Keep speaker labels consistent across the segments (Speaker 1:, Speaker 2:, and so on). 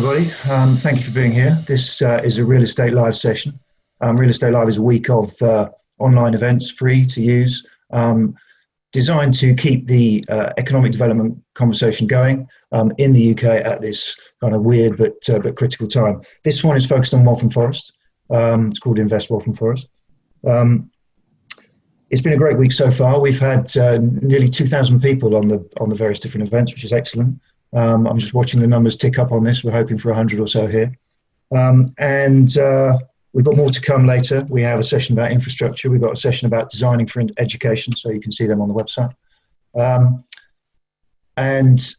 Speaker 1: everybody. Thank you for being here. This is a Real Estate Live session. Real Estate Live is a week of online events, free to use, designed to keep the economic development conversation going in the UK at this kind of weird but critical time. This one is focused on Waltham Forest. It's called Invest Waltham Forest. It's been a great week so far. We've had nearly 2,000 people on the various different events, which is excellent. I'm just watching the numbers tick up on this. We're hoping for 100 or so here. We've got more to come later. We have a session about infrastructure. We've got a session about designing for education, so you can see them on the website. And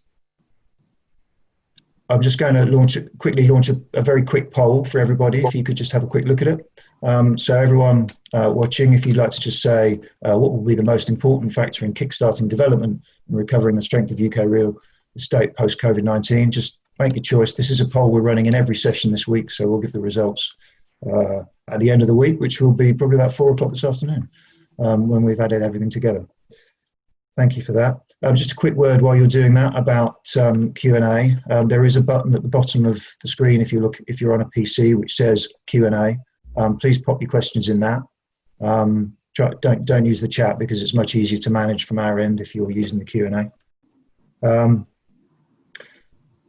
Speaker 1: I'm just going to quickly launch a very quick poll for everybody, if you could just have a quick look at it. So everyone watching, if you'd like to just say what will be the most important factor in kickstarting development and recovering the strength of UK real estate post-COVID-19, just make your choice. This is a poll we're running in every session this week, so we'll give the results at the end of the week, which will be probably about 4 o'clock this afternoon, when we've added everything together. Thank you for that. Just a quick word while you're doing that about Q&A. There is a button at the bottom of the screen if you're on a PC which says Q&A. Please pop your questions in that. Don't use the chat because it's much easier to manage from our end if you're using the Q&A.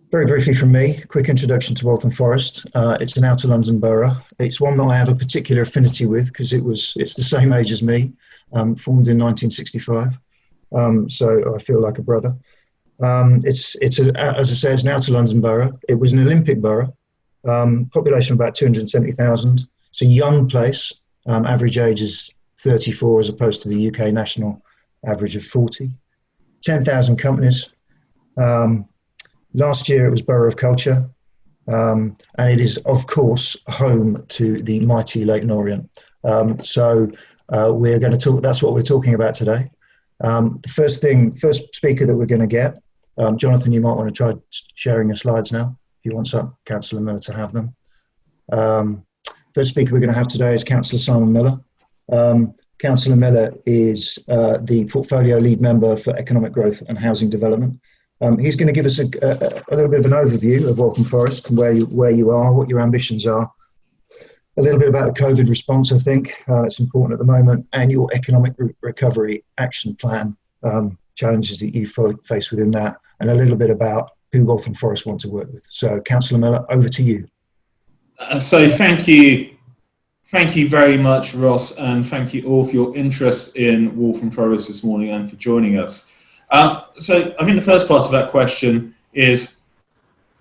Speaker 1: Very briefly from me, quick introduction to Waltham Forest. It's an outer London borough. It's one that I have a particular affinity with because it's the same age as me, formed in 1965. So I feel like a brother. As I say, it's an outer London borough. It was an Olympic borough, population of about 270,000. It's a young place. Average age is 34 as opposed to the UK national average of 40. 10,000 companies. Last year it was Borough of Culture, and it is, of course, home to the mighty Leyton Orient. So we're going to talk. That's what we're talking about today. The first speaker that we're going to get, Jonathan, you might want to try sharing your slides now, if you want Councillor Miller to have them. First speaker we're going to have today is Councillor Simon Miller. Councillor Miller is the Portfolio Lead Member for Economic Growth and Housing Development. He's going to give us a little bit of an overview of Waltham Forest and where you are, what your ambitions are, a little bit about the COVID response, I think, it's important at the moment, and your economic recovery action plan, challenges that you face within that, and a little bit about who Waltham Forest want to work with. So, Councillor Miller, over to you.
Speaker 2: So thank you very much, Ross, and thank you all for your interest in Waltham Forest this morning and for joining us. So I think the first part of that question is,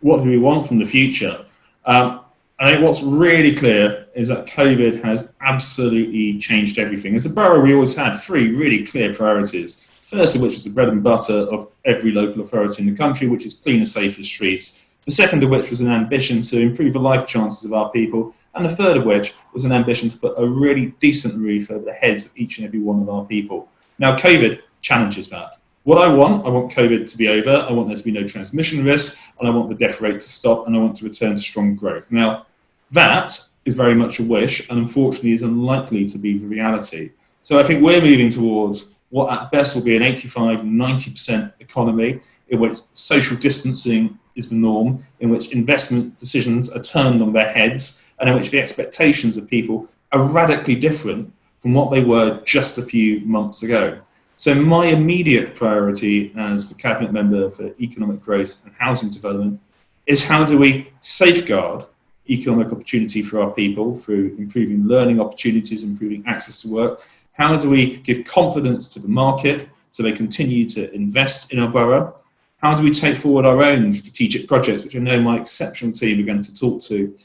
Speaker 2: what do we want from the future? I think what's really clear is that COVID has absolutely changed everything. As a borough, we always had 3 really clear priorities. First of which is the bread and butter of every local authority in the country, which is cleaner, safer streets. The second of which was an ambition to improve the life chances of our people. And the third of which was an ambition to put a really decent roof over the heads of each and every one of our people. Now, COVID challenges that. What I want COVID to be over, I want there to be no transmission risk, and I want the death rate to stop, and I want to return to strong growth. Now, that is very much a wish, and unfortunately is unlikely to be the reality. So I think we're moving towards what at best will be an 85–90% economy, in which social distancing is the norm, in which investment decisions are turned on their heads, and in which the expectations of people are radically different from what they were just a few months ago. So my immediate priority as the Cabinet Member for Economic Growth and Housing Development is, how do we safeguard economic opportunity for our people through improving learning opportunities, improving access to work? How do we give confidence to the market so they continue to invest in our borough? How do we take forward our own strategic projects, which I know my exceptional team are going to talk to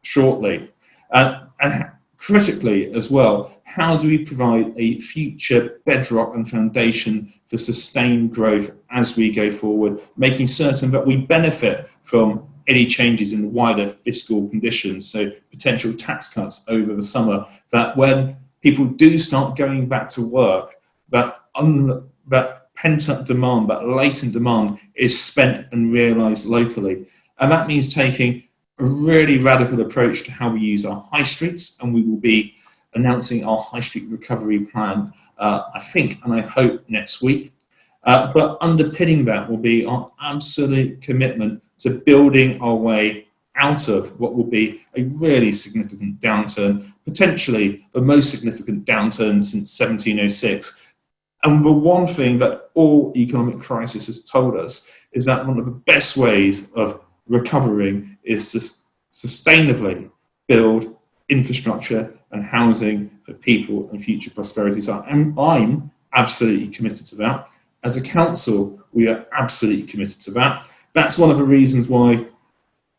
Speaker 2: shortly? And critically as well, how do we provide a future bedrock and foundation for sustained growth as we go forward, making certain that we benefit from any changes in the wider fiscal conditions, so potential tax cuts over the summer, that when people do start going back to work, that pent-up demand, that latent demand is spent and realised locally. And that means taking a really radical approach to how we use our high streets, and we will be announcing our high street recovery plan, I think, and I hope next week. But underpinning that will be our absolute commitment to building our way out of what will be a really significant downturn, potentially the most significant downturn since 1706. And the one thing that all economic crisis has told us is that one of the best ways of recovering is to sustainably build infrastructure and housing for people and future prosperity. So I'm absolutely committed to that. As a council, we are absolutely committed to that. That's one of the reasons why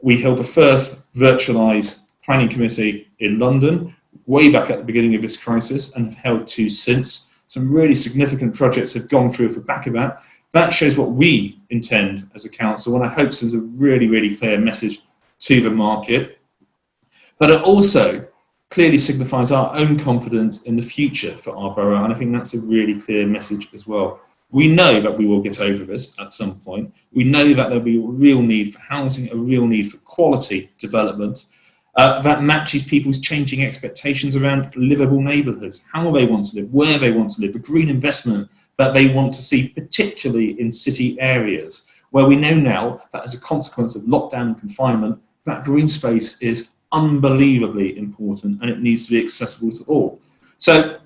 Speaker 2: we held the first virtualised planning committee in London way back at the beginning of this crisis, and have held two since. Some really significant projects have gone through off the back of that. That shows what we intend as a council, and I hope sends a really, really clear message to the market. But it also clearly signifies our own confidence in the future for our borough, and I think that's a really clear message as well. We know that we will get over this at some point. We know that there'll be a real need for housing, a real need for quality development that matches people's changing expectations around livable neighbourhoods, how they want to live, where they want to live, the green investment that they want to see, particularly in city areas, where we know now that as a consequence of lockdown and confinement, that green space is unbelievably important and it needs to be accessible to all. So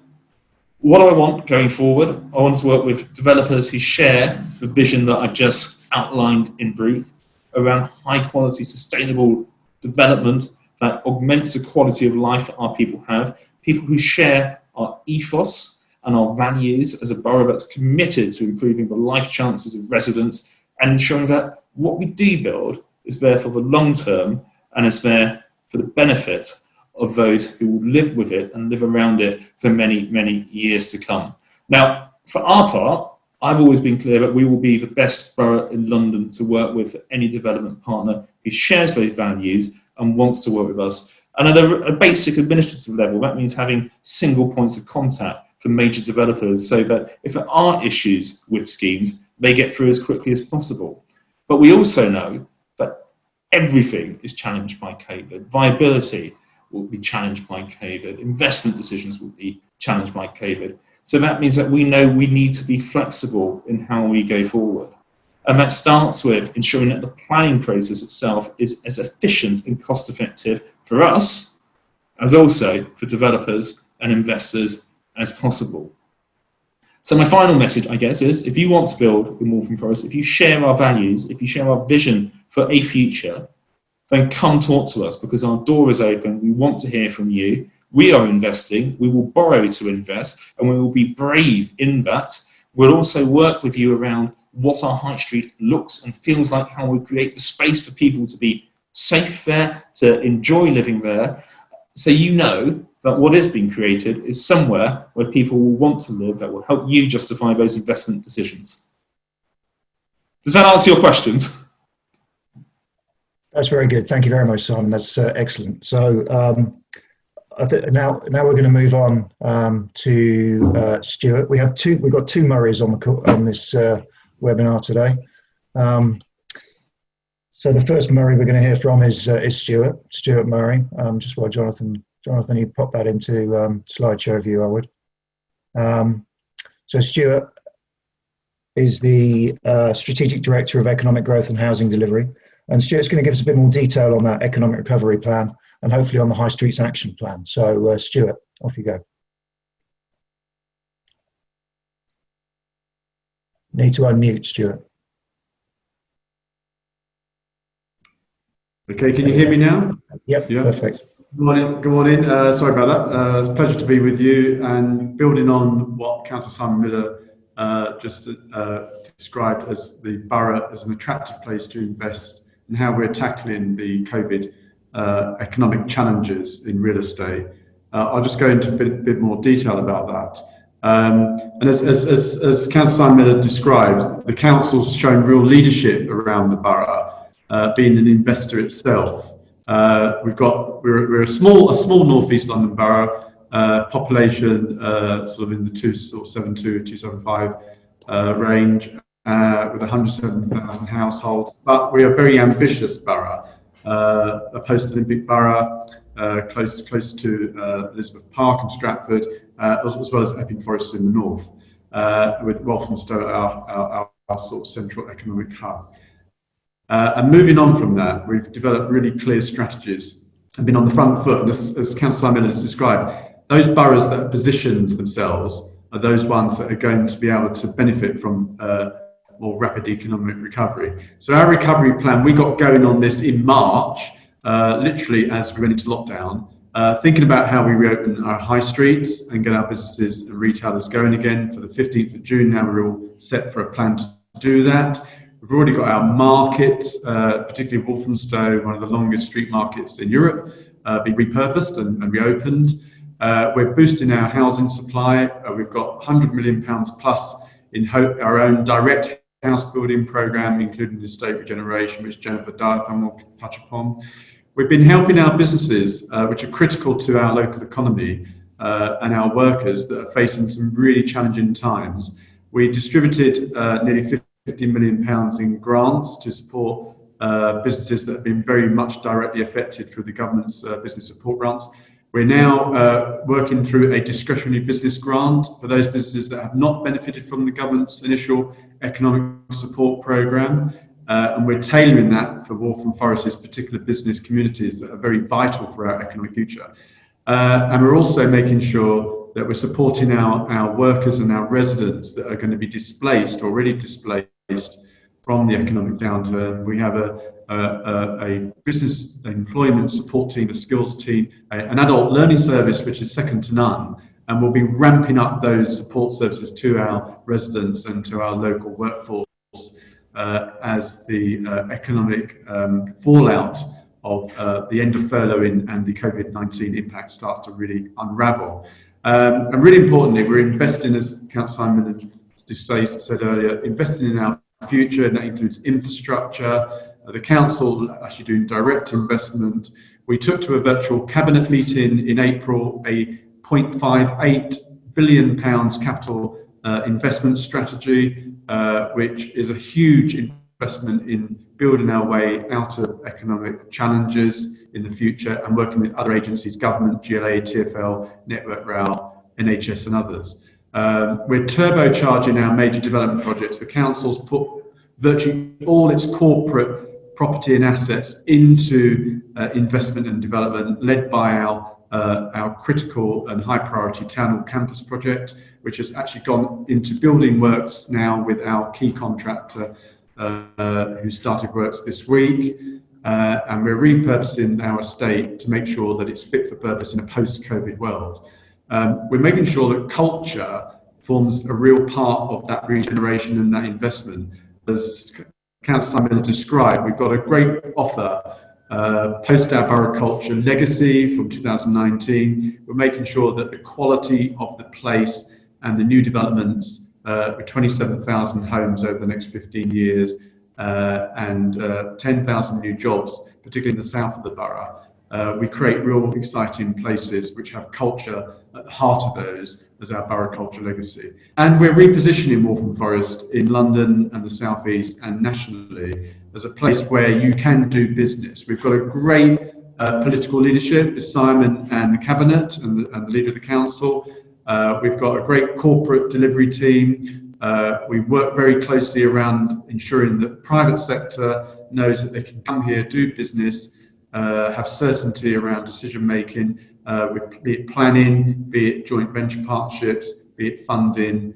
Speaker 2: what do I want going forward? I want to work with developers who share the vision that I've just outlined in brief around high quality, sustainable development that augments the quality of life that our people have, people who share our ethos and our values as a borough that's committed to improving the life chances of residents and ensuring that what we do build is there for the long term and is there for the benefit of those who will live with it and live around it for many, many years to come. Now, for our part, I've always been clear that we will be the best borough in London to work with for any development partner who shares those values and wants to work with us. And at a basic administrative level, that means having single points of contact for major developers so that if there are issues with schemes, they get through as quickly as possible. But we also know that everything is challenged by COVID. Viability will be challenged by COVID. Investment decisions will be challenged by COVID. So that means that we know we need to be flexible in how we go forward. And that starts with ensuring that the planning process itself is as efficient and cost effective for us, as also for developers and investors as possible. So my final message, I guess, is if you want to build in Waltham Forest, if you share our values, if you share our vision for a future, then come talk to us because our door is open. We want to hear from you. We are investing. We will borrow to invest and we will be brave in that. We'll also work with you around what our high street looks and feels like, how we create the space for people to be safe there, to enjoy living there. So you know that what is being created is somewhere where people will want to live that will help you justify those investment decisions. Does that answer your questions?
Speaker 1: That's very good. Thank you very much, Simon. That's excellent. So now we're going to move on to Stuart. We've got two Murrays on this webinar today. So the first Murray we're going to hear from is Stuart Murray. Just while Jonathan, you pop that into slideshow view, I would. So Stuart is the Strategic Director of Economic Growth and Housing Delivery. And Stuart's going to give us a bit more detail on that economic recovery plan and hopefully on the High Streets Action Plan. So Stuart, off you go. Need to unmute, Stuart.
Speaker 3: Okay, can you hear me now?
Speaker 1: Yep, yeah. Perfect.
Speaker 3: Good morning. Good morning. Sorry about that. It's a pleasure to be with you, and building on what Councillor Simon Miller just described as the borough as an attractive place to invest and how we're tackling the COVID economic challenges in real estate. I'll just go into a bit more detail about that. And as Councillor Simon Miller described, the council's shown real leadership around the borough, being an investor itself. We're a small North East London borough, population sort of in the 272, 275 range, with 107,000 households. But we are a very ambitious borough, a post-Olympic borough, close to Elizabeth Park and Stratford, as well as Epping Forest in the north. with Walthamstow, our sort of central economic hub. And moving on from that, we've developed really clear strategies and been on the front foot. And as Councillor Miller has described, those boroughs that have positioned themselves are those ones that are going to be able to benefit from more rapid economic recovery. So our recovery plan, we got going on this in March, literally as we went into lockdown, thinking about how we reopen our high streets and get our businesses and retailers going again for the 15th of June. Now we're all set for a plan to do that. We've already got our markets, particularly Walthamstow, one of the longest street markets in Europe, being repurposed and reopened. We're boosting our housing supply. We've got £100 million plus in our own direct house building programme, including the estate regeneration, which Jennifer Diathon will touch upon. We've been helping our businesses, which are critical to our local economy and our workers that are facing some really challenging times. We distributed nearly £50 million in grants to support businesses that have been very much directly affected through the government's business support grants. We're now working through a discretionary business grant for those businesses that have not benefited from the government's initial economic support programme. And we're tailoring that for Waltham Forest's particular business communities that are very vital for our economic future. And we're also making sure that we're supporting our workers and our residents that are going to be displaced, already displaced from the economic downturn. We have a business employment support team, a skills team, an adult learning service, which is second to none. And we'll be ramping up those support services to our residents and to our local workforce as the economic fallout of the end of furloughing and the COVID-19 impact starts to really unravel. And really importantly, we're investing, as Councillor Simon said earlier, investing in our future, and that includes infrastructure. The council actually doing direct investment. We took to a virtual cabinet meeting in April a £0.58 billion capital investment strategy, which is a huge investment in building our way out of economic challenges in the future and working with other agencies, government, GLA, TfL, Network Rail, NHS and others. We're turbocharging our major development projects. The council's put virtually all its corporate property and assets into investment and development, led by our critical and high priority town hall campus project, which has actually gone into building works now with our key contractor who started works this week. And we're repurposing our estate to make sure that it's fit for purpose in a post-COVID world. We're making sure that culture forms a real part of that regeneration and that investment. As Councillor Simon described, we've got a great offer post our borough culture legacy from 2019. We're making sure that the quality of the place and the new developments with 27,000 homes over the next 15 years and 10,000 new jobs, particularly in the south of the borough. We create real exciting places which have culture at the heart of those as our borough culture legacy. And we're repositioning Waltham Forest in London and the South East and nationally as a place where you can do business. We've got a great political leadership with Simon and the Cabinet and the leader of the council. We've got a great corporate delivery team. We work very closely around ensuring that the private sector knows that they can come here, do business, have certainty around decision making, be it planning, be it joint venture partnerships, be it funding,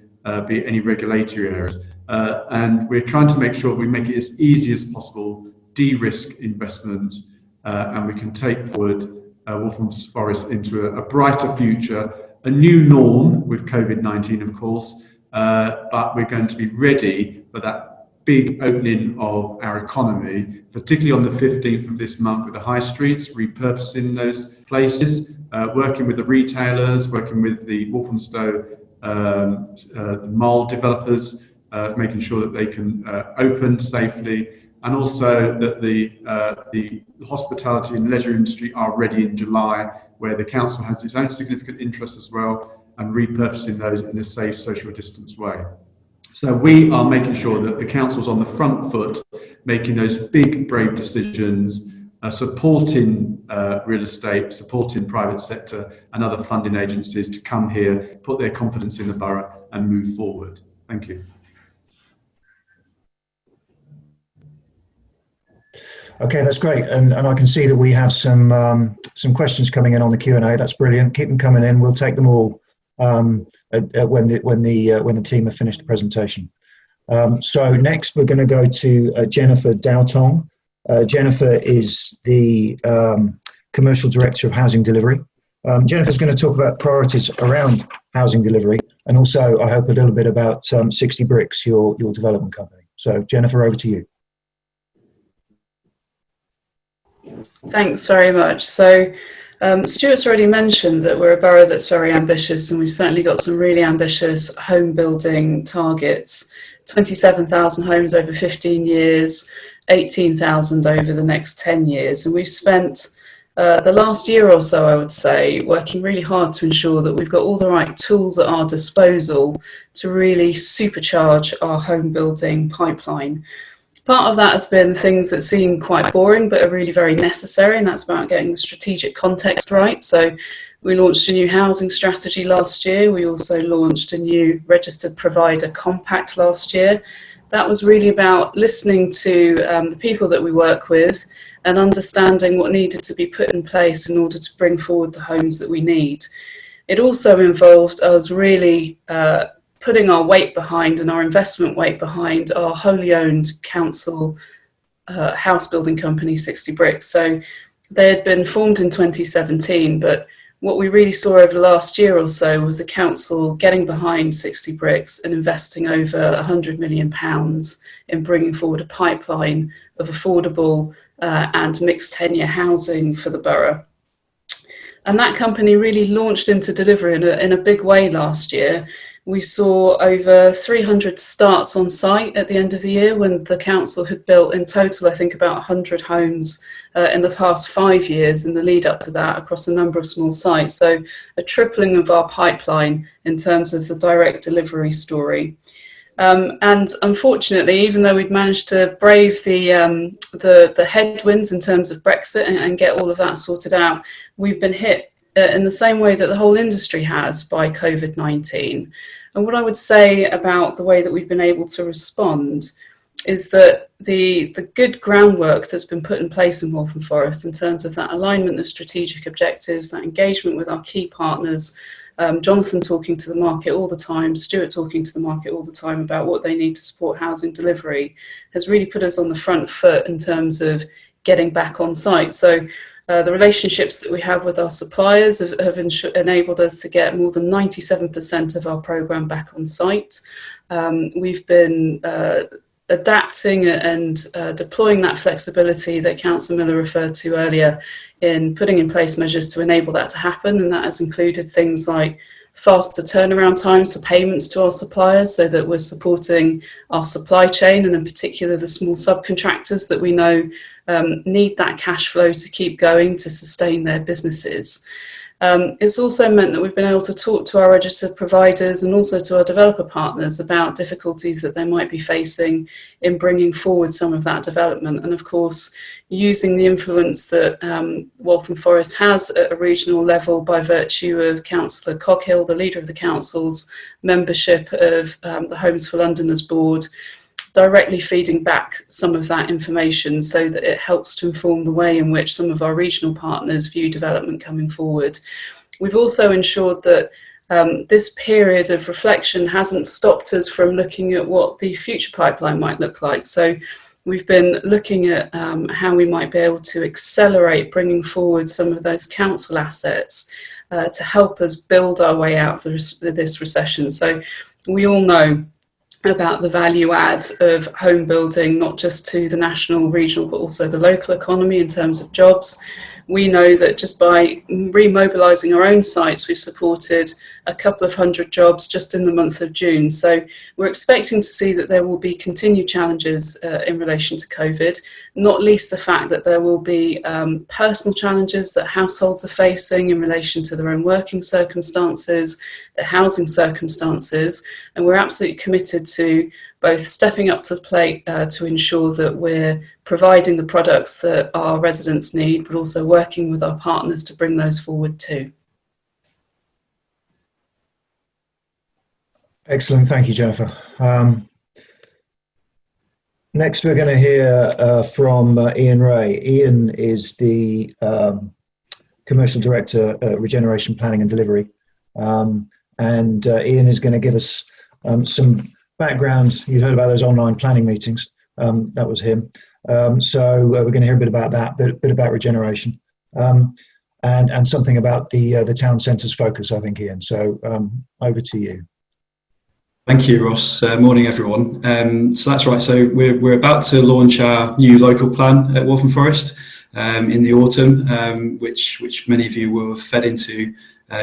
Speaker 3: be it any regulatory areas. And we're trying to make sure we make it as easy as possible, de-risk investments, and we can take forward Waltham Forest into a brighter future, a new norm with COVID-19, of course, but we're going to be ready for that big opening of our economy, particularly on the 15th of this month with the high streets, repurposing those places, working with the retailers, working with the Walthamstow mall developers, making sure that they can open safely, and also that the hospitality and leisure industry are ready in July, where the council has its own significant interest as well, and repurposing those in a safe, social distance way. So we are making sure that the council's on the front foot, making those big, brave decisions supporting real estate, supporting private sector and other funding agencies to come here, put their confidence in the borough and move forward. Thank you.
Speaker 1: Okay, that's great, and I can see that we have some questions coming in on the Q&A. That's brilliant. Keep them coming in. We'll take them all when the team have finished the presentation. So next, we're going to go to Jennifer Dowtong. Jennifer is the Commercial Director of Housing Delivery. Jennifer's going to talk about priorities around housing delivery, and also, I hope, a little bit about 60 Bricks, your development company. So Jennifer, over to you.
Speaker 4: Thanks very much. So Stuart's already mentioned that we're a borough that's very ambitious, and we've certainly got some really ambitious home building targets. 27,000 homes over 15 years, 18,000 over the next 10 years. And we've spent the last year or so, I would say, working really hard to ensure that we've got all the right tools at our disposal to really supercharge our home building pipeline. Part of that has been things that seem quite boring but are really very necessary, and that's about getting the strategic context right. So we launched a new housing strategy last year. We also launched a new registered provider compact last year. That was really about listening to the people that we work with and understanding what needed to be put in place in order to bring forward the homes that we need. It also involved us really putting our weight behind and our investment weight behind our wholly owned council house building company, 60 Bricks. So they had been formed in 2017, but what we really saw over the last year or so was the council getting behind 60 Bricks and investing over £100 million in bringing forward a pipeline of affordable and mixed tenure housing for the borough. And that company really launched into delivery in a big way last year. We saw over 300 starts on site at the end of the year, when the council had built in total, I think, about 100 homes in the past 5 years in the lead up to that across a number of small sites. So a tripling of our pipeline in terms of the direct delivery story. And unfortunately, even though we'd managed to brave the headwinds in terms of Brexit and get all of that sorted out, we've been hit in the same way that the whole industry has by COVID-19. And what I would say about the way that we've been able to respond is that the good groundwork that's been put in place in Waltham Forest in terms of that alignment of strategic objectives, that engagement with our key partners, Jonathan talking to the market all the time, Stuart talking to the market all the time about what they need to support housing delivery, has really put us on the front foot in terms of getting back on site. So the relationships that we have with our suppliers have enabled us to get more than 97% of our programme back on site. We've been adapting and deploying that flexibility that Councillor Miller referred to earlier in putting in place measures to enable that to happen, and that has included things like faster turnaround times for payments to our suppliers, so that we're supporting our supply chain, and in particular the small subcontractors that we know need that cash flow to keep going to sustain their businesses. It's also meant that we've been able to talk to our registered providers and also to our developer partners about difficulties that they might be facing in bringing forward some of that development. And of course, using the influence that Waltham Forest has at a regional level by virtue of Councillor Coghill, the leader of the council's membership of the Homes for Londoners board, directly feeding back some of that information so that it helps to inform the way in which some of our regional partners view development coming forward. We've also ensured that this period of reflection hasn't stopped us from looking at what the future pipeline might look like. So we've been looking at how we might be able to accelerate bringing forward some of those council assets to help us build our way out of this recession. So we all know about the value add of home building, not just to the national, regional, but also the local economy in terms of jobs. We know that just by remobilising our own sites, we've supported a couple of hundred jobs just in the month of June. So we're expecting to see that there will be continued challenges in relation to COVID, not least the fact that there will be personal challenges that households are facing in relation to their own working circumstances, their housing circumstances, and we're absolutely committed to both stepping up to the plate to ensure that we're providing the products that our residents need, but also working with our partners to bring those forward too.
Speaker 1: Excellent, thank you, Jennifer. Next, we're going to hear from Ian Ray. Ian is the Commercial Director at Regeneration Planning and Delivery. And Ian is going to give us some background. You heard about those online planning meetings. That was him. So we're going to hear a bit about that, a bit about regeneration, and something about the town centre's focus, I think, Ian. So over to you.
Speaker 5: Thank you, Ross. Morning, everyone. So that's right. So we're about to launch our new local plan at Waltham Forest in the autumn, which many of you will have fed into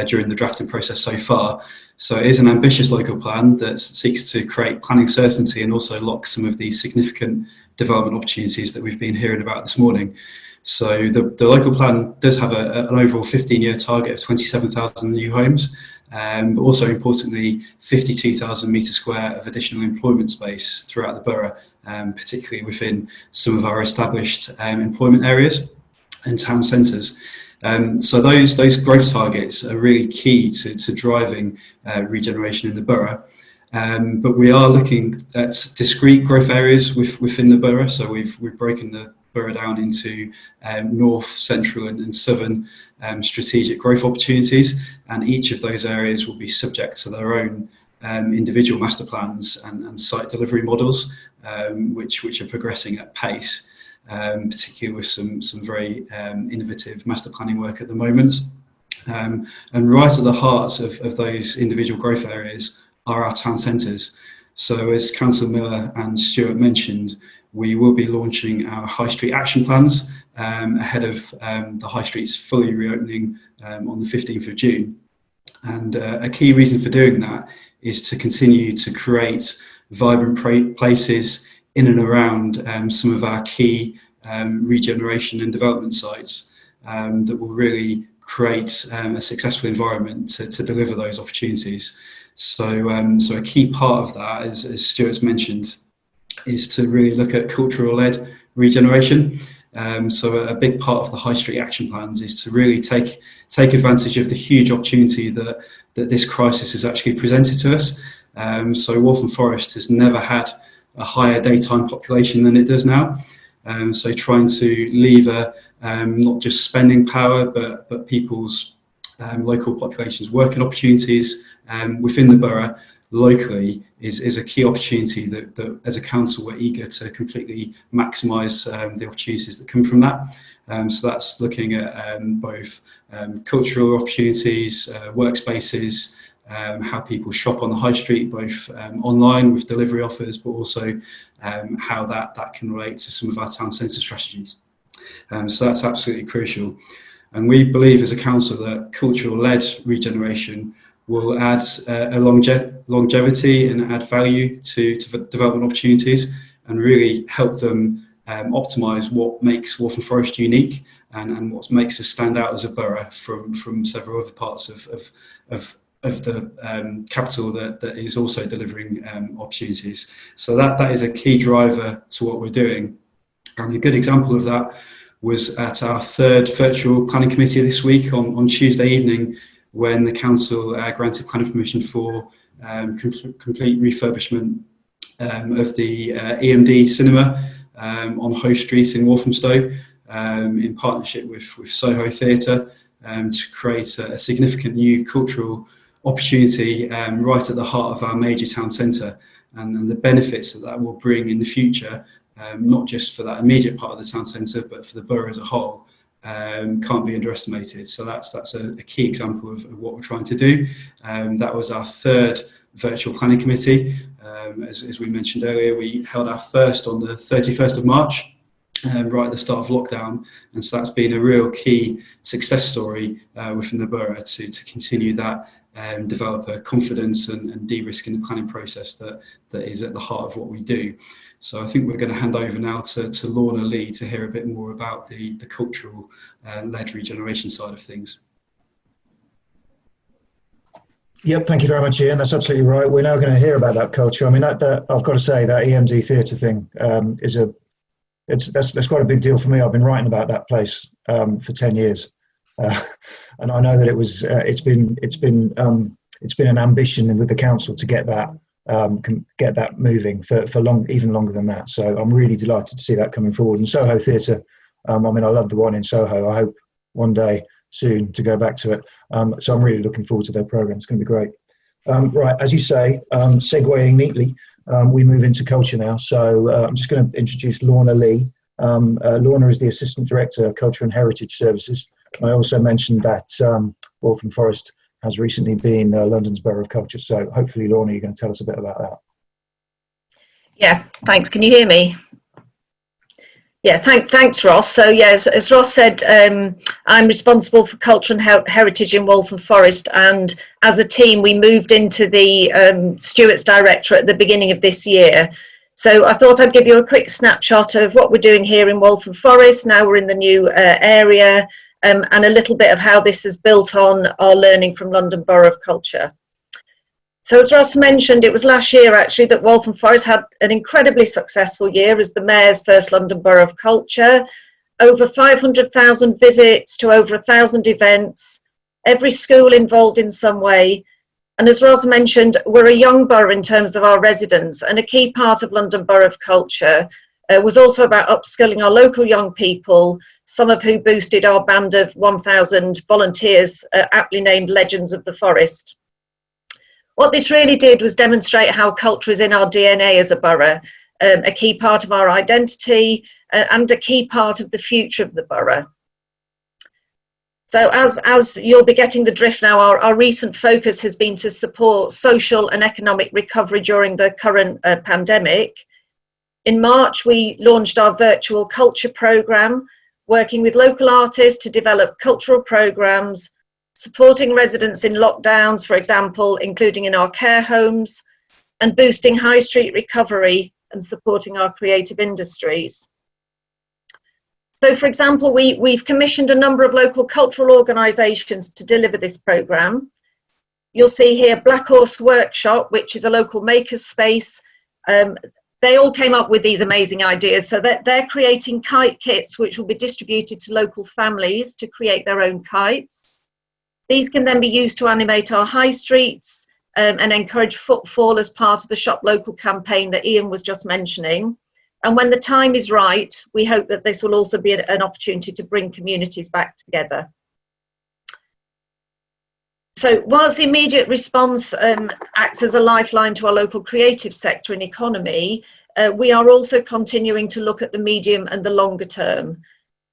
Speaker 5: during the drafting process so far. So it is an ambitious local plan that seeks to create planning certainty and also lock some of the significant development opportunities that we've been hearing about this morning. So the local plan does have an overall 15-year target of 27,000 new homes, but also importantly 52,000 metres square of additional employment space throughout the borough, particularly within some of our established employment areas and town centres. So those growth targets are really key to driving regeneration in the borough. But we are looking at discrete growth areas within the borough. So we've broken the borough down into north, central and southern strategic growth opportunities, and each of those areas will be subject to their own individual master plans and site delivery models, which are progressing at pace, particularly with some very innovative master planning work at the moment. And right at the heart of those individual growth areas are our town centres. So as Councillor Miller and Stuart mentioned, we will be launching our High Street action plans ahead of the High Streets fully reopening on the 15th of June. And a key reason for doing that is to continue to create vibrant places in and around some of our key regeneration and development sites that will really create a successful environment to deliver those opportunities. So a key part of that, as Stuart's mentioned, is to really look at cultural-led regeneration. So a big part of the High Street action plans is to really take advantage of the huge opportunity that this crisis has actually presented to us. So Waltham Forest has never had a higher daytime population than it does now. So trying to lever not just spending power, but people's local populations' working opportunities within the borough locally is a key opportunity that as a council we're eager to completely maximise the opportunities that come from that. So that's looking at both cultural opportunities, workspaces, how people shop on the high street, both online with delivery offers, but also how that can relate to some of our town centre strategies. So that's absolutely crucial. And we believe as a council that cultural-led regeneration will add a longevity and add value to development opportunities and really help them optimise what makes Waltham Forest unique and what makes us stand out as a borough from several other parts of the capital that is also delivering opportunities. So that is a key driver to what we're doing. And a good example of that was at our third virtual planning committee this week on Tuesday evening, when the council granted planning permission for complete refurbishment of the EMD cinema on Hoe Street in Walthamstow, in partnership with Soho Theatre, to create a significant new cultural opportunity right at the heart of our major town centre, and the benefits that will bring in the future, not just for that immediate part of the town centre, but for the borough as a whole. Can't be underestimated. So that's a key example of what we're trying to do. That was our third virtual planning committee. As we mentioned earlier, we held our first on the 31st of March, right at the start of lockdown, and so that's been a real key success story within the borough to continue that developer confidence and de-risking the planning process that is at the heart of what we do. So I think we're going to hand over now to Lorna Lee to hear a bit more about the cultural led regeneration side of things.
Speaker 1: Yep, thank you very much, Ian. That's absolutely right. We're now going to hear about that culture. I mean, that I've got to say that EMD theatre thing that's quite a big deal for me. I've been writing about that place for 10 years, and I know that it's been an ambition with the council to get that moving for even longer than that. So I'm really delighted to see that coming forward. And Soho Theatre, I mean, I love the one in Soho. I hope one day soon to go back to it. So I'm really looking forward to their programme. It's going to be great. Right, as you say, segueing neatly, we move into culture now. So I'm just going to introduce Lorna Lee. Lorna is the Assistant Director of Culture and Heritage Services. I also mentioned that Waltham Forest has recently been London's Borough of Culture. So hopefully, Lorna, you're going to tell us a bit about that.
Speaker 6: Yeah, thanks. Can you hear me? Yeah, thanks, Ross. So, yeah, as Ross said, I'm responsible for culture and heritage in Waltham Forest, and as a team, we moved into the Stewards Directorate at the beginning of this year. So I thought I'd give you a quick snapshot of what we're doing here in Waltham Forest. Now we're in the new area, and a little bit of how this has built on our learning from London Borough of Culture. So as Ross mentioned, it was last year actually that Waltham Forest had an incredibly successful year as the Mayor's first London Borough of Culture. Over 500,000 visits to over 1,000 events, every school involved in some way. And as Ross mentioned, we're a young borough in terms of our residents, and a key part of London Borough of Culture was also about upskilling our local young people, some of who boosted our band of 1,000 volunteers, aptly named Legends of the Forest. What this really did was demonstrate how culture is in our DNA as a borough, a key part of our identity and a key part of the future of the borough. So as you'll be getting the drift now, our recent focus has been to support social and economic recovery during the current pandemic. In March, we launched our virtual culture programme, working with local artists to develop cultural programmes, supporting residents in lockdowns, for example, including in our care homes, and boosting high street recovery and supporting our creative industries. So, for example, we've commissioned a number of local cultural organisations to deliver this programme. You'll see here Black Horse Workshop, which is a local maker's space. They all came up with these amazing ideas. So they're creating kite kits, which will be distributed to local families to create their own kites. These can then be used to animate our high streets and encourage footfall as part of the Shop Local campaign that Ian was just mentioning. And when the time is right, we hope that this will also be an opportunity to bring communities back together. So whilst the immediate response acts as a lifeline to our local creative sector and economy, we are also continuing to look at the medium and the longer term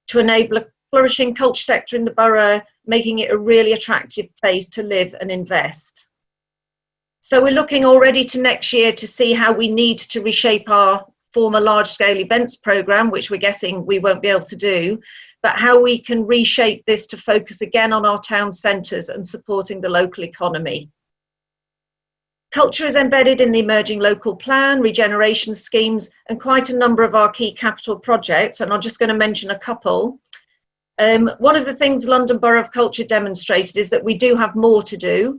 Speaker 6: to enable a flourishing culture sector in the borough, making it a really attractive place to live and invest. So we're looking already to next year to see how we need to reshape our former large-scale events programme, which we're guessing we won't be able to do, but how we can reshape this to focus again on our town centres and supporting the local economy. Culture is embedded in the emerging local plan, regeneration schemes, and quite a number of our key capital projects, and I'm just going to mention a couple. One of the things London Borough of Culture demonstrated is that we do have more to do.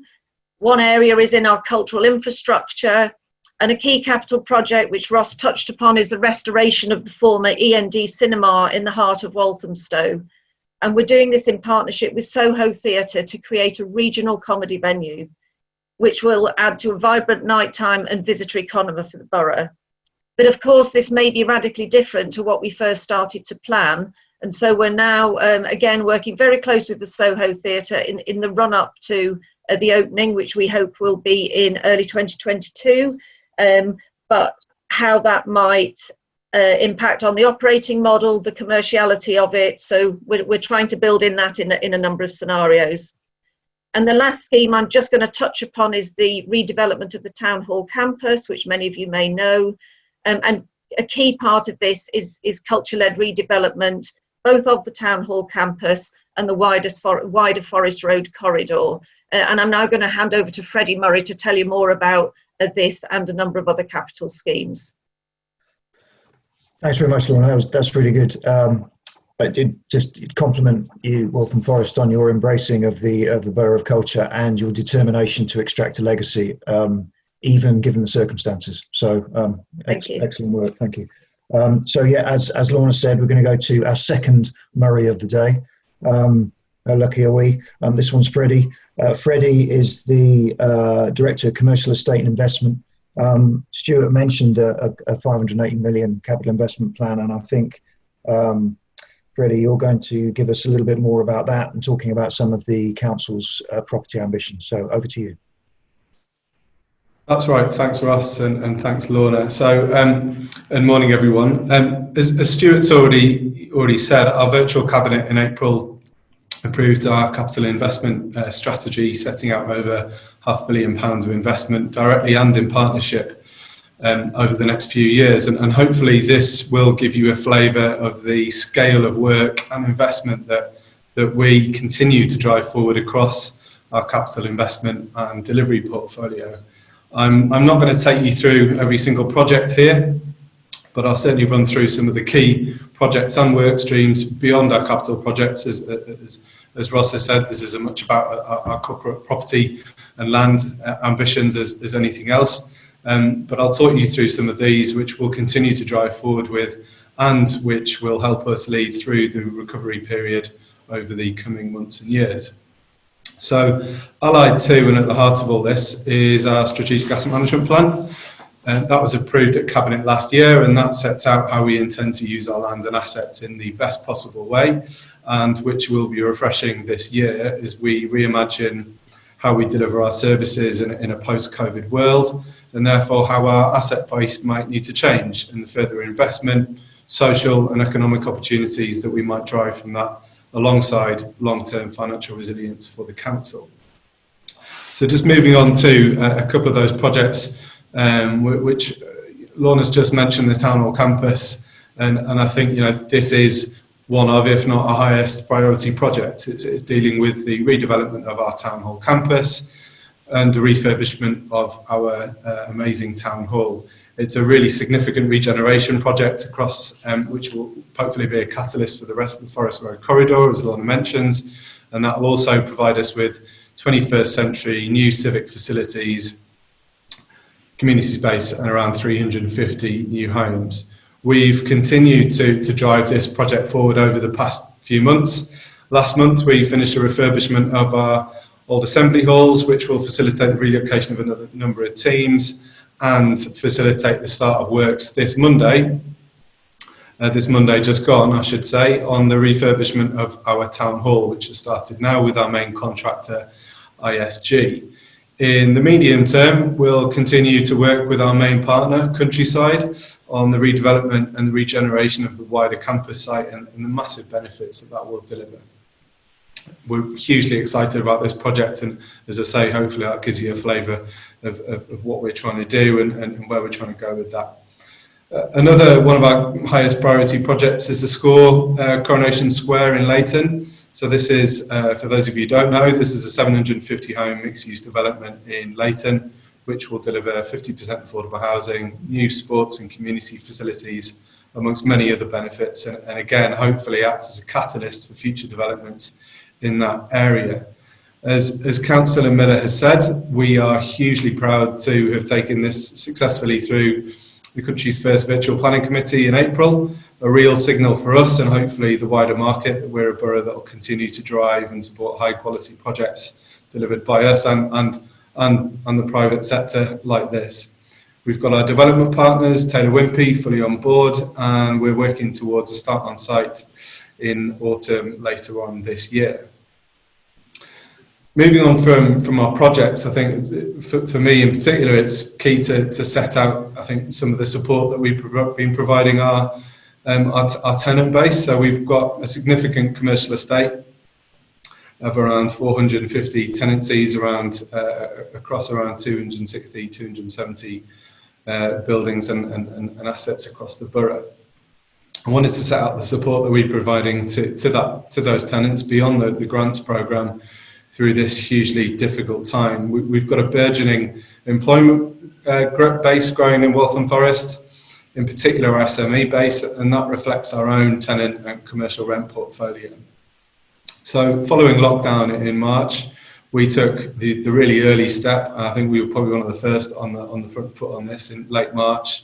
Speaker 6: One area is in our cultural infrastructure, and a key capital project which Ross touched upon is the restoration of the former END cinema in the heart of Walthamstow. And we're doing this in partnership with Soho Theatre to create a regional comedy venue, which will add to a vibrant nighttime and visitor economy for the borough. But of course, this may be radically different to what we first started to plan. And so we're now, again, working very close with the Soho Theatre in the run-up to the opening, which we hope will be in early 2022. But how that might impact on the operating model, the commerciality of it. So we're trying to build in that in a number of scenarios. And the last scheme I'm just going to touch upon is the redevelopment of the Town Hall campus, which many of you may know. And a key part of this is culture-led redevelopment, both of the Town Hall campus and the wider Forest Road corridor. And I'm now going to hand over to Freddie Murray to tell you more about this and a number of other capital schemes.
Speaker 1: Thanks very much, Lorna. That's really good. I did just compliment you, Waltham Forest, on your embracing of the borough of culture and your determination to extract a legacy, even given the circumstances. So excellent work, thank you. So yeah, as Lorna said, we're going to go to our second Murray of the day. How lucky are we? This one's Freddie. Freddie is the Director of Commercial Estate and Investment. Stuart mentioned a 580 million capital investment plan, and I think Freddie, you're going to give us a little bit more about that and talking about some of the council's property ambitions. So over to you.
Speaker 7: That's right. Thanks, Ross, and thanks, Lorna. So, and morning, everyone. As Stuart's already said, our virtual cabinet in April approved our capital investment strategy, setting out over £500 million of investment directly and in partnership over the next few years, and hopefully this will give you a flavour of the scale of work and investment that we continue to drive forward across our capital investment and delivery portfolio. I'm not going to take you through every single project here, but I'll certainly run through some of the key projects and work streams beyond our capital projects. As Ross has said, this is as much about our corporate property and land ambitions as anything else. But I'll talk you through some of these which we'll continue to drive forward with and which will help us lead through the recovery period over the coming months and years. So allied to and at the heart of all this is our strategic asset management plan. That was approved at Cabinet last year, and that sets out how we intend to use our land and assets in the best possible way, and which will be refreshing this year as we reimagine how we deliver our services in a post-COVID world, and therefore how our asset base might need to change and the further investment, social and economic opportunities that we might drive from that alongside long-term financial resilience for the council. So just moving on to a couple of those projects, which Lorna's just mentioned, the Town Hall campus, and I think this is one of, if not our highest priority project. It's dealing with the redevelopment of our Town Hall campus and the refurbishment of our amazing Town Hall. It's a really significant regeneration project across, which will hopefully be a catalyst for the rest of the Forest Road corridor, as Lorna mentions, and that will also provide us with 21st century new civic facilities, community space, and around 350 new homes. We've continued to drive this project forward over the past few months. Last month, we finished a refurbishment of our old assembly halls, which will facilitate the relocation of another number of teams and facilitate the start of works this Monday just gone, I should say, on the refurbishment of our town hall, which has started now with our main contractor, ISG. In the medium term, we'll continue to work with our main partner, Countryside, on the redevelopment and regeneration of the wider campus site and the massive benefits that will deliver. We're hugely excited about this project, and as I say, hopefully that gives you a flavour of what we're trying to do and where we're trying to go with that. Another one of our highest priority projects is the SCORE Coronation Square in Leyton. So this is, for those of you who don't know, this is a 750 home mixed-use development in Leyton, which will deliver 50% affordable housing, new sports and community facilities, amongst many other benefits, and again, hopefully act as a catalyst for future developments in that area. As Councillor Miller has said, we are hugely proud to have taken this successfully through the country's first virtual planning committee in April, a real signal for us and hopefully the wider market that we're a borough that will continue to drive and support high quality projects delivered by us and the private sector like this. We've got our development partners, Taylor Wimpey, fully on board, and we're working towards a start on site in autumn later on this year. Moving on from our projects, I think for me in particular, it's key to set out, I think, some of the support that we've been providing our tenant base. So we've got a significant commercial estate of around 450 tenancies across around 260, 270 buildings and assets across the borough. I wanted to set out the support that we're providing to those tenants beyond the grants programme through this hugely difficult time. We've got a burgeoning employment base growing in Waltham Forest. in particular our SME base, and that reflects our own tenant and commercial rent portfolio. So following lockdown in March, we took the really early step. I think we were probably one of the first on the front foot on this in late March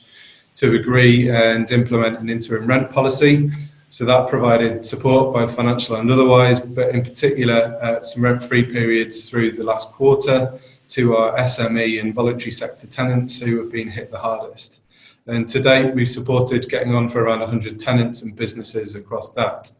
Speaker 7: to agree and implement an interim rent policy. So that provided support, both financial and otherwise, but in particular some rent-free periods through the last quarter to our SME and voluntary sector tenants who have been hit the hardest. And to date, we've supported getting on for around 100 tenants and businesses across that.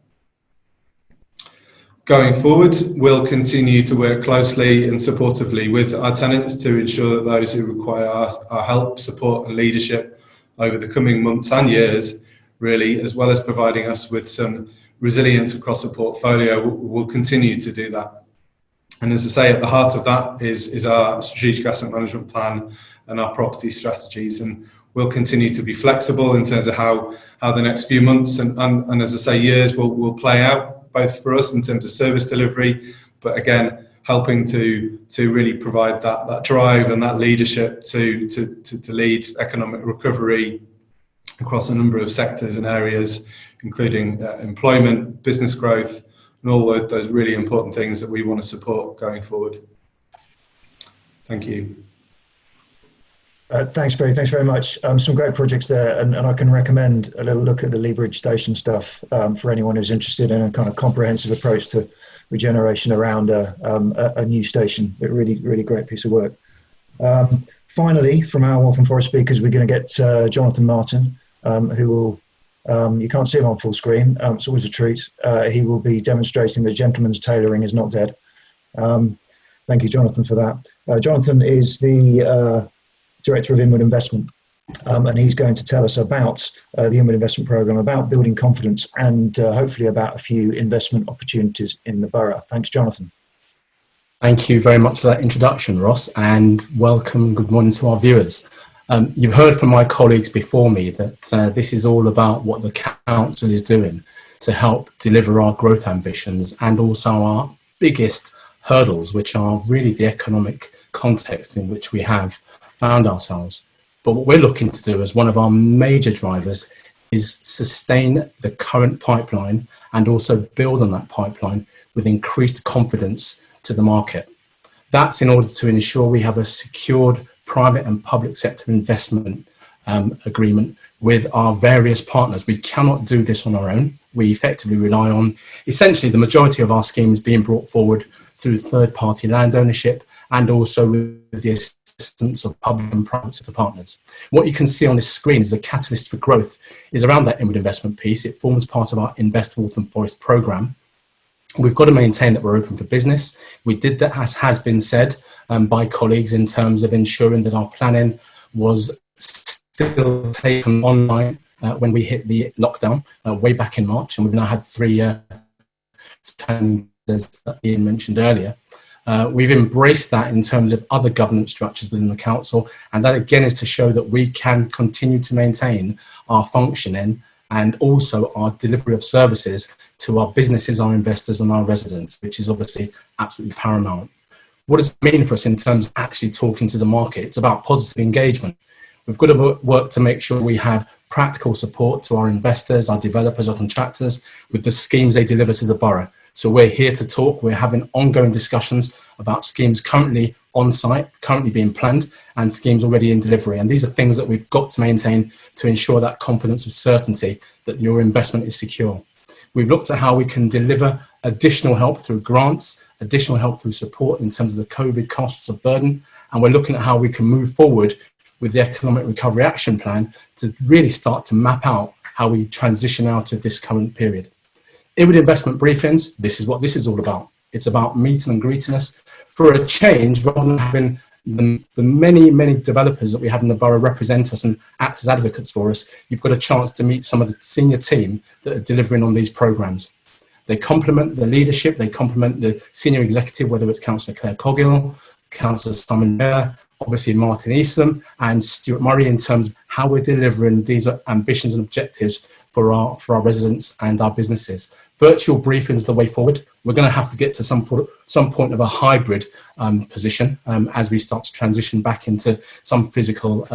Speaker 7: Going forward, we'll continue to work closely and supportively with our tenants to ensure that those who require our help, support and leadership over the coming months and years, really, as well as providing us with some resilience across the portfolio, will continue to do that. And as I say, at the heart of that is our strategic asset management plan and our property strategies. And we'll continue to be flexible in terms of how the next few months and as I say, years will play out, both for us in terms of service delivery, but again, helping to really provide that drive and that leadership to lead economic recovery across a number of sectors and areas, including employment, business growth, and all those really important things that we want to support going forward. Thank you.
Speaker 1: Thanks, Barry. Thanks very much. Some great projects there, and I can recommend a little look at the Lee Bridge Station stuff for anyone who's interested in a kind of comprehensive approach to regeneration around a new station. A really great piece of work. Finally, from our Waltham Forest speakers, we're going to get Jonathan Martin, who will, you can't see him on full screen, it's always a treat. He will be demonstrating that gentleman's tailoring is not dead. Thank you, Jonathan, for that. Jonathan is the Director of Inward Investment, and he's going to tell us about the Inward Investment Programme, about building confidence, and hopefully about a few investment opportunities in the borough. Thanks, Jonathan.
Speaker 8: Thank you very much for that introduction, Ross, and welcome, good morning to our viewers. You've heard from my colleagues before me that this is all about what the council is doing to help deliver our growth ambitions and also our biggest hurdles, which are really the economic context in which we have found ourselves. But what we're looking to do as one of our major drivers is sustain the current pipeline and also build on that pipeline with increased confidence to the market. That's in order to ensure we have a secured private and public sector investment agreement with our various partners. We cannot do this on our own. We effectively rely on essentially the majority of our schemes being brought forward through third-party land ownership and also with the assistance of public and private sector partners. What you can see on this screen is the catalyst for growth is around that inward investment piece. It forms part of our Invest Waltham Forest programme. We've got to maintain that we're open for business. We did that, as has been said by colleagues, in terms of ensuring that our planning was still taken online when we hit the lockdown way back in March, and we've now had 3 plans, as Ian mentioned earlier. We've embraced that in terms of other governance structures within the council, and that again is to show that we can continue to maintain our functioning and also our delivery of services to our businesses, our investors and our residents, which is obviously absolutely paramount. What does it mean for us in terms of actually talking to the market? It's about positive engagement. We've got to work to make sure we have practical support to our investors, our developers, our contractors with the schemes they deliver to the borough. So we're here to talk. We're having ongoing discussions about schemes currently on site, currently being planned, and schemes already in delivery. And these are things that we've got to maintain to ensure that confidence of certainty that your investment is secure. We've looked at how we can deliver additional help through grants, additional help through support in terms of the COVID costs of burden. And we're looking at how we can move forward with the Economic Recovery Action Plan to really start to map out how we transition out of this current period. Inward investment briefings, this is what this is all about. It's about meeting and greeting us for a change, rather than having the many developers that we have in the borough represent us and act as advocates for us. You've got a chance to meet some of the senior team that are delivering on these programmes. They complement the leadership, they complement the senior executive, whether it's Councillor Claire Coggill, Councillor Simon Miller, obviously Martin Eastham and Stuart Murray, in terms of how we're delivering these ambitions and objectives for our residents and our businesses. Virtual briefings are the way forward. We're going to have to get to some point of a hybrid position as we start to transition back into some physical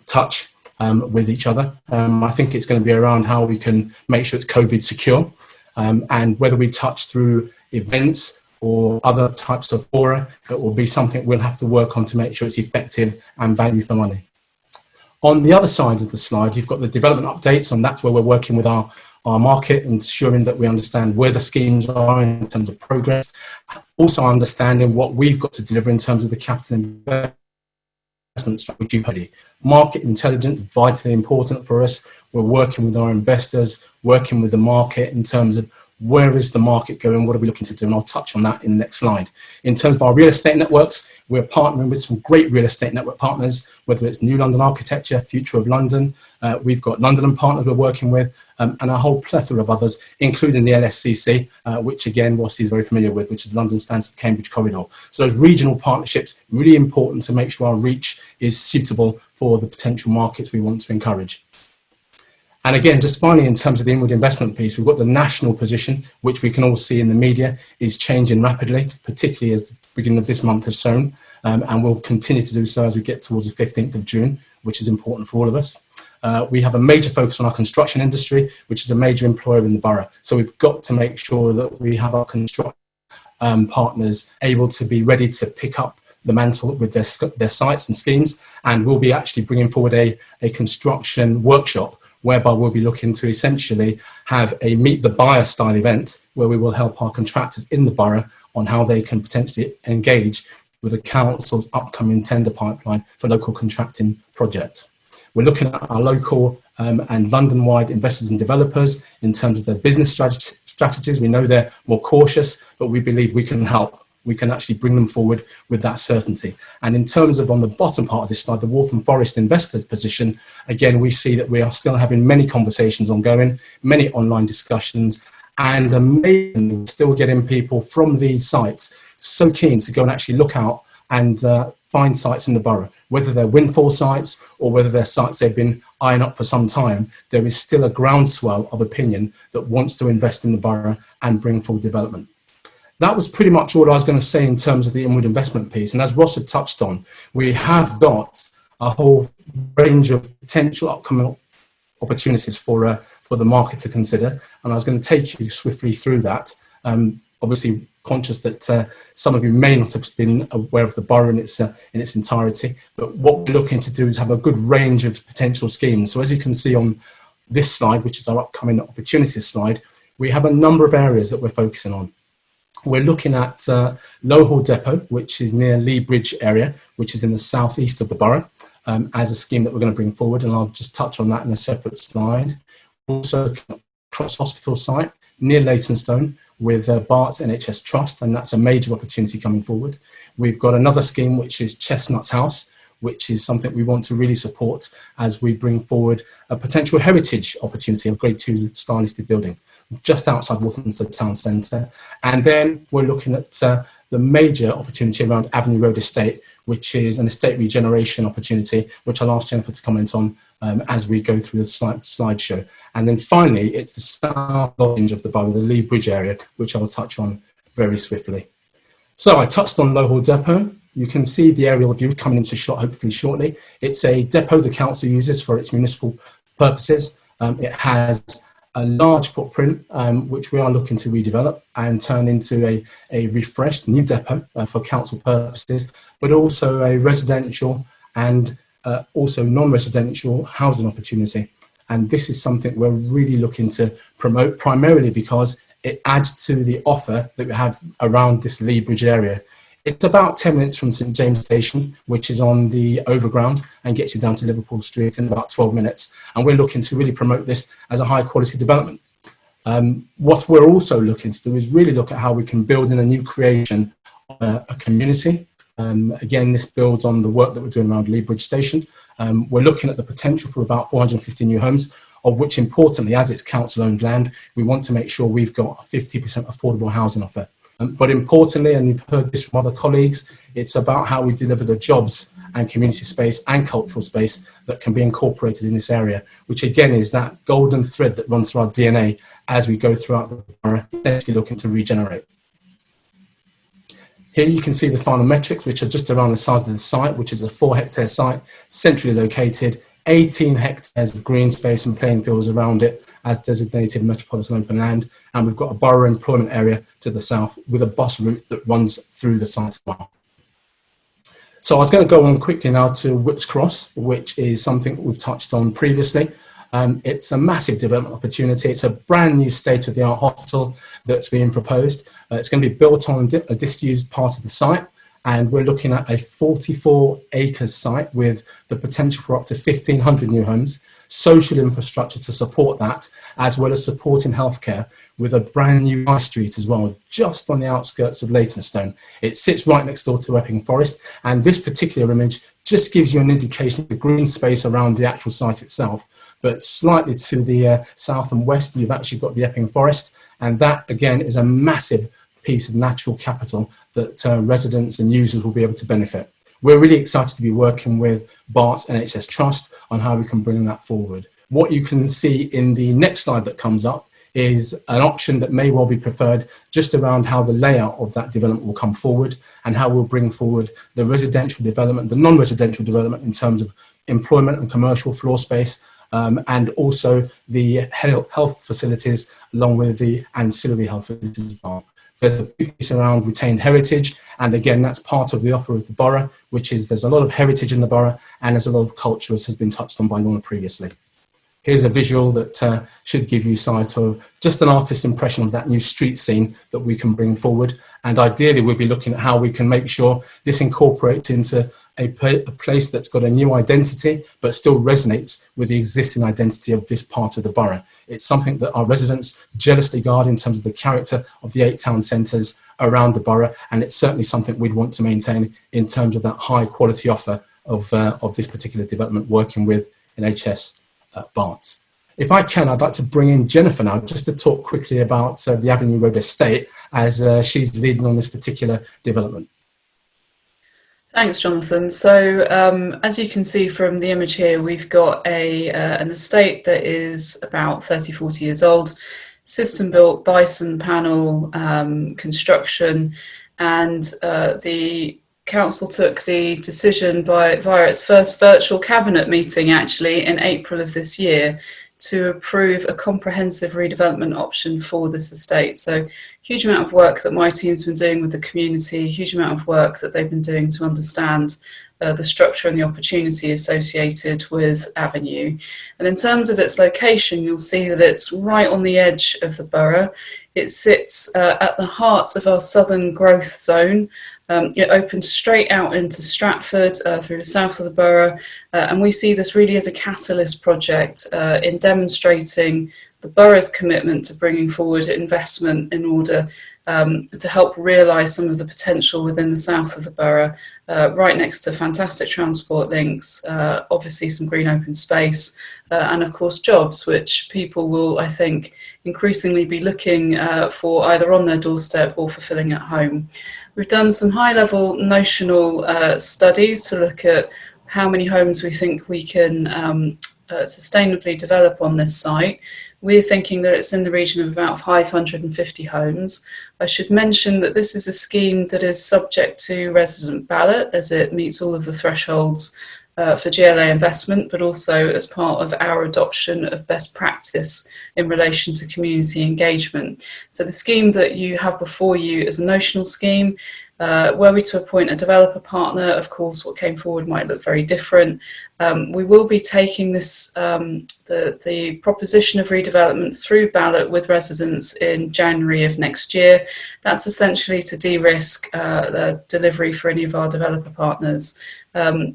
Speaker 8: touch with each other. I think it's going to be around how we can make sure it's COVID secure, and whether we touch through events or other types of fora, it will be something we'll have to work on to make sure it's effective and value for money. On the other side of the slide, you've got the development updates, and that's where we're working with our market, ensuring that we understand where the schemes are in terms of progress, also understanding what we've got to deliver in terms of the capital investment strategy. Market intelligence, vitally important for us. We're working with our investors, working with the market in terms of where is the market going, what are we looking to do, and I'll touch on that in the next slide. In terms of our real estate networks, we're partnering with some great real estate network partners, whether it's New London Architecture, Future of London, we've got London Partners we're working with, and a whole plethora of others, including the LSCC, which again, Ross is very familiar with, which is London Stansted Cambridge Corridor. So those regional partnerships, really important to make sure our reach is suitable for the potential markets we want to encourage. And again, just finally, in terms of the inward investment piece, we've got the national position, which we can all see in the media, is changing rapidly, particularly as the beginning of this month has shown, and will continue to do so as we get towards the 15th of June, which is important for all of us. We have a major focus on our construction industry, which is a major employer in the borough. So we've got to make sure that we have our construction partners able to be ready to pick up the mantle with their sites and schemes, and we'll be actually bringing forward a construction workshop whereby we'll be looking to essentially have a meet the buyer style event where we will help our contractors in the borough on how they can potentially engage with the council's upcoming tender pipeline for local contracting projects. We're looking at our local and London-wide investors and developers in terms of their business strategies. We know they're more cautious, but we believe we can help. We can actually bring them forward with that certainty. And in terms of on the bottom part of this slide, the Waltham Forest investors position, again, we see that we are still having many conversations ongoing, many online discussions, and amazingly still getting people from these sites so keen to go and actually look out and find sites in the borough, whether they're windfall sites or whether they're sites they've been eyeing up for some time. There is still a groundswell of opinion that wants to invest in the borough and bring forward development. That was pretty much all I was going to say in terms of the inward investment piece. And as Ross had touched on, we have got a whole range of potential upcoming opportunities for the market to consider. And I was going to take you swiftly through that. Obviously, conscious that some of you may not have been aware of the borough in its entirety. But what we're looking to do is have a good range of potential schemes. So as you can see on this slide, which is our upcoming opportunities slide, we have a number of areas that we're focusing on. We're looking at Low Hall Depot, which is near Lee Bridge area, which is in the southeast of the borough, as a scheme that we're going to bring forward, and I'll just touch on that in a separate slide. Also, Cross Hospital site near Leyton with Bart's NHS Trust, and that's a major opportunity coming forward. We've got another scheme which is Chestnuts House, which is something we want to really support as we bring forward a potential heritage opportunity of Grade 2 style listed building just outside Waltham Town Centre. And then we're looking at the major opportunity around Avenue Road Estate, which is an estate regeneration opportunity, which I'll ask Jennifer to comment on as we go through the slideshow. And then finally, it's the south edge of the borough, the Lee Bridge area, which I'll touch on very swiftly. So I touched on Low Hall Depot. You can see the aerial view coming into shot hopefully shortly. It's a depot the council uses for its municipal purposes. It has a large footprint, which we are looking to redevelop and turn into a refreshed new depot for council purposes, but also a residential and also non-residential housing opportunity. And this is something we're really looking to promote, primarily because it adds to the offer that we have around this Lee Bridge area. It's about 10 minutes from St James Station, which is on the overground and gets you down to Liverpool Street in about 12 minutes. And we're looking to really promote this as a high quality development. What we're also looking to do is really look at how we can build in a new creation, a community. Again, this builds on the work that we're doing around Lee Bridge Station. We're looking at the potential for about 450 new homes, of which importantly, as it's council owned land, we want to make sure we've got a 50% affordable housing offer. But importantly, and you've heard this from other colleagues, it's about how we deliver the jobs and community space and cultural space that can be incorporated in this area, which again is that golden thread that runs through our DNA as we go throughout the borough, essentially looking to regenerate. Here you can see the final metrics, which are just around the size of the site, which is a 4-hectare site, centrally located, 18 hectares of green space and playing fields around it as designated metropolitan open land, and we've got a borough employment area to the south with a bus route that runs through the site as well. So I was going to go on quickly now to Whipps Cross, which is something we've touched on previously. It's a massive development opportunity. It's a brand new state-of-the-art hospital that's being proposed. It's going to be built on a disused part of the site, and we're looking at a 44-acre site with the potential for up to 1,500 new homes, social infrastructure to support that, as well as supporting healthcare with a brand new high street as well, just on the outskirts of Leyton. It sits right next door to Waltham Forest, and this particular image just gives you an indication of the green space around the actual site itself. But slightly to the south and west, you've actually got the Waltham Forest, and that again is a massive piece of natural capital that residents and users will be able to benefit. We're really excited to be working with Bart's NHS Trust on how we can bring that forward. What you can see in the next slide that comes up is an option that may well be preferred just around how the layout of that development will come forward and how we'll bring forward the residential development, the non-residential development in terms of employment and commercial floor space, and also the health facilities along with the ancillary health facilities as well. There's a big piece around retained heritage, and again, that's part of the offer of the borough, which is there's a lot of heritage in the borough and there's a lot of culture, as has been touched on by Lorna previously. Here's a visual that should give you sight of just an artist's impression of that new street scene that we can bring forward. And ideally, we'll be looking at how we can make sure this incorporates into a place that's got a new identity, but still resonates with the existing identity of this part of the borough. It's something that our residents jealously guard in terms of the character of the 8 town centres around the borough. And it's certainly something we'd want to maintain in terms of that high quality offer of this particular development, working with NHS Barts. If I can, I'd like to bring in Jennifer now just to talk quickly about the Avenue Road estate, as she's leading on this particular development.
Speaker 4: Thanks, Jonathan. So as you can see from the image here, we've got an estate that is about 30-40 years old, system built, bison panel construction, and the Council took the decision via its first virtual cabinet meeting actually in April of this year to approve a comprehensive redevelopment option for this estate. So huge amount of work that my team's been doing with the community, huge amount of work that they've been doing to understand the structure and the opportunity associated with Avenue. And in terms of its location, you'll see that it's right on the edge of the borough. It sits at the heart of our southern growth zone. It opens straight out into Stratford through the south of the borough, and we see this really as a catalyst project in demonstrating the borough's commitment to bringing forward investment in order to help realise some of the potential within the south of the borough, right next to fantastic transport links, obviously some green open space, and of course jobs, which people will, I think, increasingly be looking for either on their doorstep or fulfilling at home. We've done some high-level notional studies to look at how many homes we think we can sustainably develop on this site. We're thinking that it's in the region of about 550 homes. I should mention that this is a scheme that is subject to resident ballot, as it meets all of the thresholds for GLA investment, but also as part of our adoption of best practice in relation to community engagement. So the scheme that you have before you is a notional scheme. Were we to appoint a developer partner, of course, what came forward might look very different. We will be taking this, the proposition of redevelopment through ballot with residents in January of next year. That's essentially to de-risk the delivery for any of our developer partners.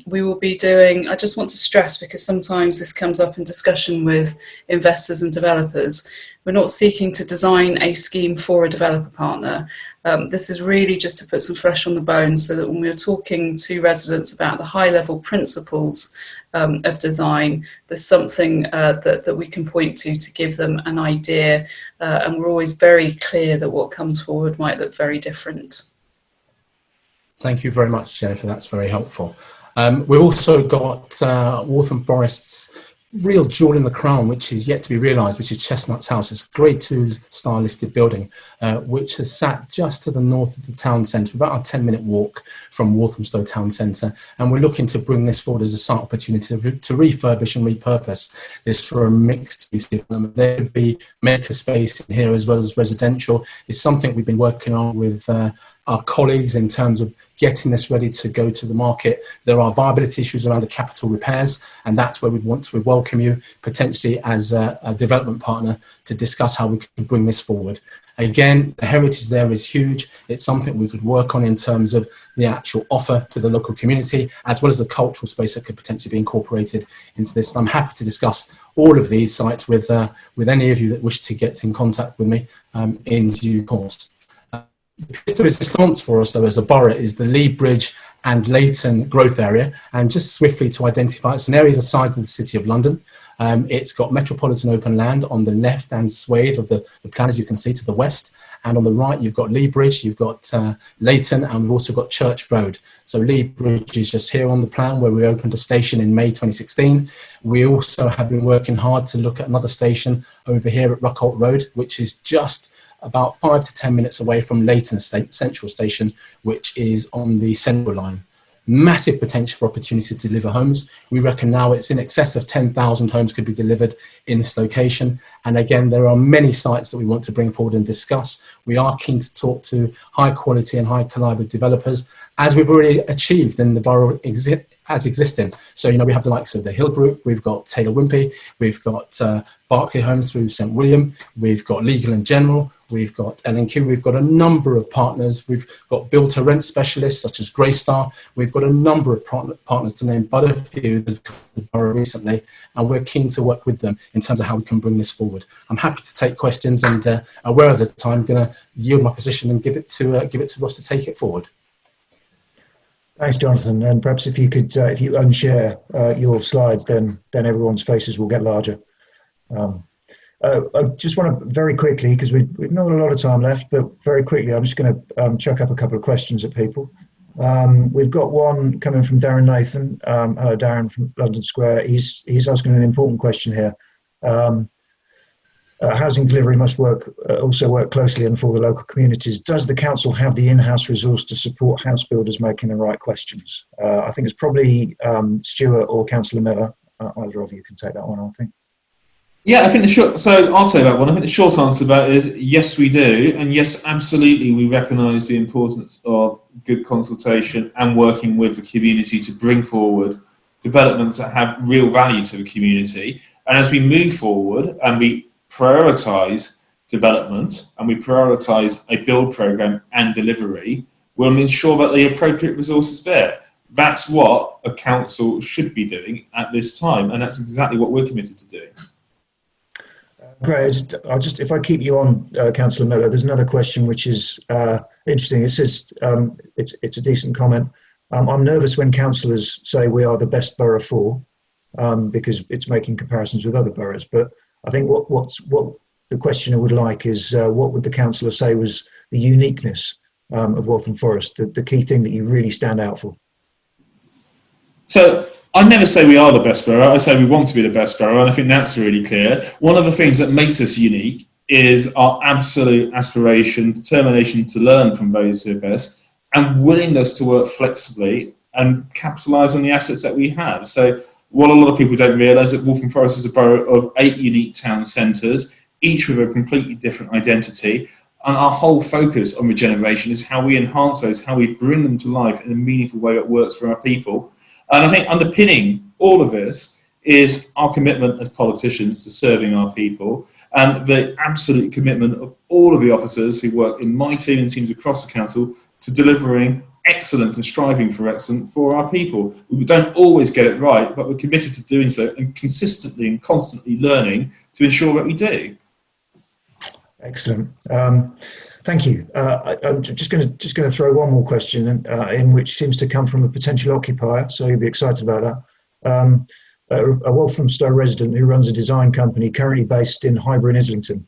Speaker 4: We will be doing, I just want to stress, because sometimes this comes up in discussion with investors and developers, we're not seeking to design a scheme for a developer partner. This is really just to put some flesh on the bones so that when we're talking to residents about the high level principles of design, there's something that we can point to give them an idea, and we're always very clear that what comes forward might look very different.
Speaker 8: Thank you very much, Jennifer. That's very helpful. We've also got Waltham Forest's real jewel in the crown, which is yet to be realised, which is Chestnut's House. It's a Grade 2 star listed building, which has sat just to the north of the town centre, about a 10-minute walk from Walthamstow town centre. And we're looking to bring this forward as a site opportunity to refurbish and repurpose this for a mixed use development. There could be maker space in here as well as residential. It's something we've been working on with our colleagues in terms of getting this ready to go to the market. There are viability issues around the capital repairs, and that's where we'd want to welcome you potentially as a development partner to discuss how we can bring this forward. Again, the heritage there is huge. It's something we could work on in terms of the actual offer to the local community, as well as the cultural space that could potentially be incorporated into this. And I'm happy to discuss all of these sites with any of you that wish to get in contact with me in due course. The piece de resistance for us, though, as a borough, is the Lee Bridge and Leyton growth area. And just swiftly to identify, it's an area the size of the City of London. It's got metropolitan open land on the left-hand swathe of the plan, as you can see, to the west. And on the right, you've got Lee Bridge, you've got Leyton, and we've also got Church Road. So Lee Bridge is just here on the plan where we opened a station in May 2016. We also have been working hard to look at another station over here at Ruckholt Road, which is just about 5 to 10 minutes away from Leyton Central Station, which is on the Central Line. Massive potential for opportunity to deliver homes. We reckon now it's in excess of 10,000 homes could be delivered in this location. And again, there are many sites that we want to bring forward and discuss. We are keen to talk to high quality and high caliber developers, as we've already achieved in the borough as existing. So, you know, we have the likes of the Hill Group, we've got Taylor Wimpey, we've got Berkeley Homes through St William, we've got Legal and General, we've got L&Q, we've got a number of partners, we've got build-to-rent specialists such as Greystar, we've got a number of partners to name but a few that have come to the borough recently, and we're keen to work with them in terms of how we can bring this forward. I'm happy to take questions, and aware of the time, I'm going to yield my position and give it to Ross to take it forward.
Speaker 1: Thanks, Jonathan. And perhaps if you could, if you unshare your slides, then everyone's faces will get larger. I just want to very quickly, because we've not got a lot of time left, but very quickly, I'm just going to chuck up a couple of questions at people. We've got one coming from Darren Nathan. Hello, Darren from London Square. He's asking an important question here. Housing delivery must also work closely and for the local communities. Does the council have the in-house resource to support house builders making the right questions? I think it's probably Stuart or Councillor Miller. Either of you can take that one, I think.
Speaker 2: Yeah, I think so I'll take that one. I think the short answer to that is yes, we do. And yes, absolutely, we recognise the importance of good consultation and working with the community to bring forward developments that have real value to the community. And as we move forward and we prioritise development and we prioritise a build programme and delivery, we'll ensure that the appropriate resources are there. That's what a council should be doing at this time, and that's exactly what we're committed to doing.
Speaker 1: Great. If I keep you on, Councillor Miller, there's another question which is interesting. It says, it's a decent comment. I'm nervous when councillors say we are the best borough for, because it's making comparisons with other boroughs, but I think what the questioner would like is what would the councillor say was the uniqueness of Waltham Forest, the key thing that you really stand out for?
Speaker 2: So I'd never say we are the best borough. I say we want to be the best borough, and I think that's really clear. One of the things that makes us unique is our absolute aspiration, determination to learn from those who are best, and willingness to work flexibly and capitalise on the assets that we have. So what a lot of people don't realise is that Waltham Forest is a borough of 8 unique town centres, each with a completely different identity. And our whole focus on regeneration is how we enhance those, how we bring them to life in a meaningful way that works for our people. And I think underpinning all of this is our commitment as politicians to serving our people, and the absolute commitment of all of the officers who work in my team and teams across the council to delivering excellence and striving for excellence for our people. We don't always get it right, but we're committed to doing so and consistently and constantly learning to ensure that we do.
Speaker 1: Excellent. Thank you. I'm just going to throw one more question in, which seems to come from a potential occupier, so you'll be excited about that. A Walthamstow resident who runs a design company currently based in Highbury and Islington.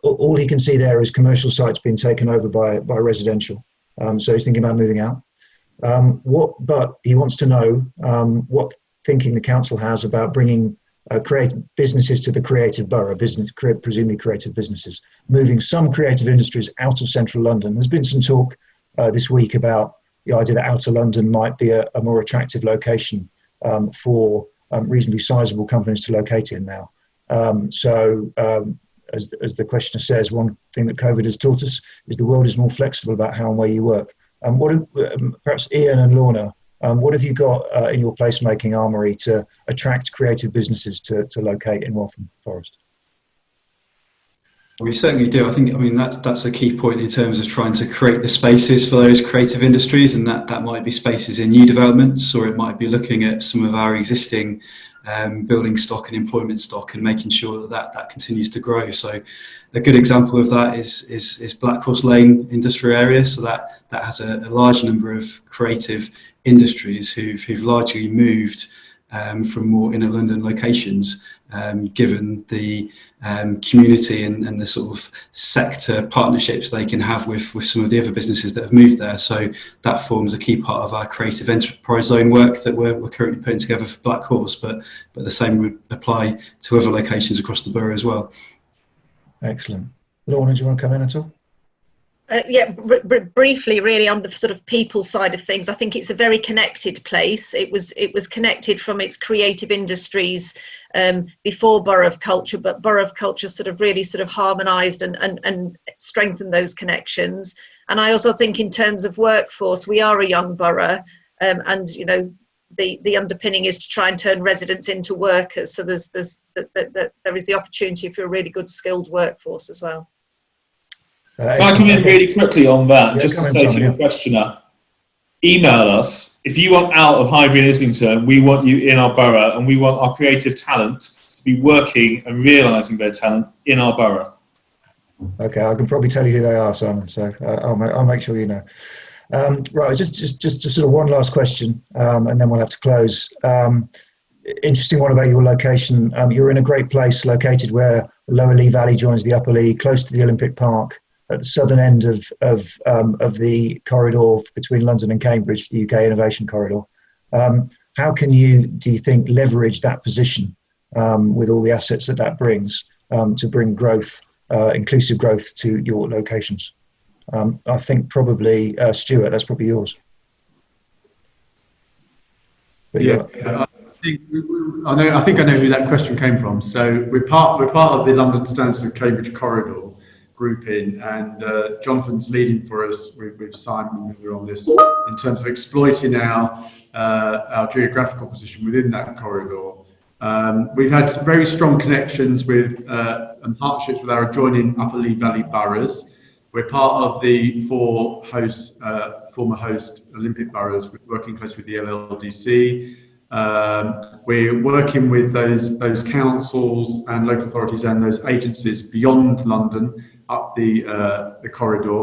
Speaker 1: All he can see there is commercial sites being taken over by residential. So he's thinking about moving out. But he wants to know what thinking the council has about bringing creative businesses to the creative borough, presumably creative businesses, moving some creative industries out of central London. There's been some talk this week about the idea that outer London might be a more attractive location for reasonably sizable companies to locate in now. As the questioner says, one thing that COVID has taught us is the world is more flexible about how and where you work. Perhaps Ian and Lorna, what have you got in your placemaking armoury to attract creative businesses to locate in Waltham Forest?
Speaker 5: We certainly do. I mean, that's a key point in terms of trying to create the spaces for those creative industries, and that might be spaces in new developments, or it might be looking at some of our existing building stock and employment stock and making sure that continues to grow. So a good example of that is Black Horse Lane industrial area. So that has a large number of creative industries who've largely moved from more inner London locations, given the community and the sort of sector partnerships they can have with some of the other businesses that have moved there. So that forms a key part of our creative enterprise zone work that we're currently putting together for Black Horse, but the same would apply to other locations across the borough as well.
Speaker 1: Excellent. Lorna, do you want to come in at all?
Speaker 6: Briefly, really, on the sort of people side of things, I think it's a very connected place. It was connected from its creative industries before Borough of Culture, but Borough of Culture sort of really sort of harmonised and strengthened those connections. And I also think in terms of workforce, we are a young borough, and you know the underpinning is to try and turn residents into workers. So there is the opportunity for a really good skilled workforce as well.
Speaker 2: If I come in really quickly on that, just to say to your questioner, email us. If you want out of Highbury and Islington, we want you in our borough, and we want our creative talent to be working and realising their talent in our borough.
Speaker 1: Okay, I can probably tell you who they are, Simon, so I'll make sure you know. Right, just sort of one last question, and then we'll have to close. Interesting one about your location. You're in a great place, located where the Lower Lee Valley joins the Upper Lee, close to the Olympic Park, at the southern end of the corridor between London and Cambridge, the UK Innovation Corridor. How can you, do you think, leverage that position with all the assets that brings to bring growth, inclusive growth to your locations? I think probably Stuart, that's probably yours. But
Speaker 3: I think I know who that question came from. So we're part of the London Standards and Cambridge Corridor grouping, and Jonathan's leading for us with Simon on this in terms of exploiting our geographical position within that corridor. We've had very strong connections with and partnerships with our adjoining Upper Lee Valley boroughs. We're part of the four former host Olympic boroughs, working closely with the LLDC. We're working with those councils and local authorities and those agencies beyond London up the corridor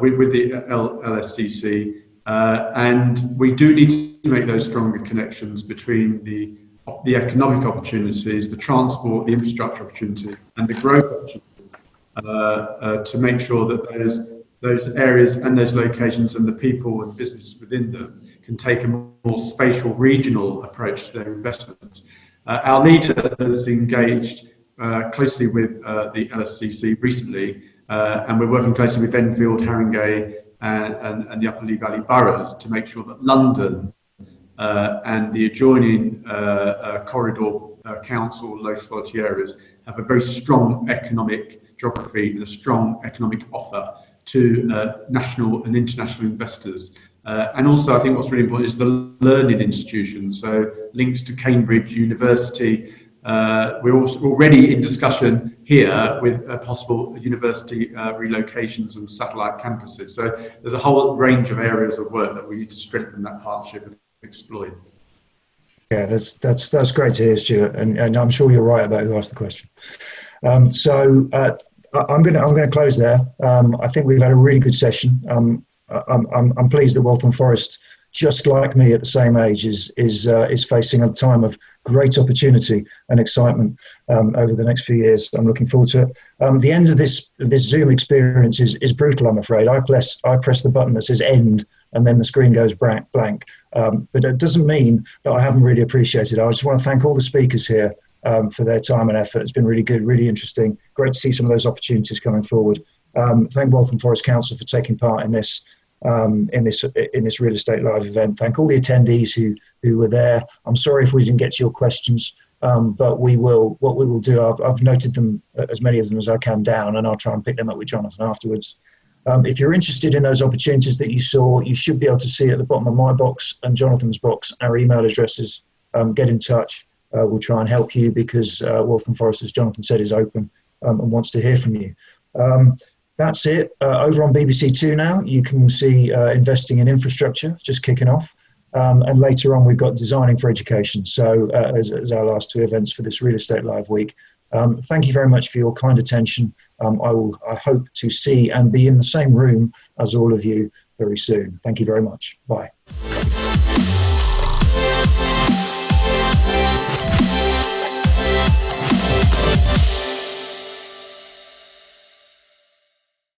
Speaker 3: with the LSCC, and we do need to make those stronger connections between the economic opportunities, the transport, the infrastructure opportunity, and the growth opportunities to make sure that those areas and those locations and the people and businesses within them can take a more spatial, regional approach to their investments. Our leader has engaged closely with the LSCC recently, and we're working closely with Enfield, Haringey, and the Upper Lee Valley boroughs to make sure that London and the adjoining corridor council, local authority areas have a very strong economic geography and a strong economic offer to national and international investors. And also, I think what's really important is the learning institutions, so links to Cambridge University. We're also already in discussion here with possible university relocations and satellite campuses. So there's a whole range of areas of work that we need to strengthen that partnership and exploit.
Speaker 1: Yeah, that's great to hear, Stuart, and I'm sure you're right about who asked the question. So I'm going to close there. I think we've had a really good session. I'm pleased that Waltham Forest, just like me at the same age, is facing a time of great opportunity and excitement over the next few years. I'm looking forward to it. The end of this Zoom experience is brutal, I'm afraid. I press the button that says end, and then the screen goes blank. But it doesn't mean that I haven't really appreciated it. I just want to thank all the speakers here for their time and effort. It's been really good, really interesting. Great to see some of those opportunities coming forward. Thank Waltham Forest Council for taking part in this Real Estate Live event. Thank all the attendees who were there. I'm sorry if we didn't get to your questions, but what we will do, I've noted them, as many of them as I can, down, and I'll try and pick them up with Jonathan afterwards. If you're interested in those opportunities that you saw, you should be able to see at the bottom of my box and Jonathan's box our email addresses. Get in touch. We'll try and help you, because Waltham Forest, as Jonathan said, is open and wants to hear from you. That's it. Over on BBC Two now, you can see investing in infrastructure, just kicking off. And later on, we've got designing for education. So as our last two events for this Real Estate Live week. Thank you very much for your kind attention. I hope to see and be in the same room as all of you very soon. Thank you very much. Bye.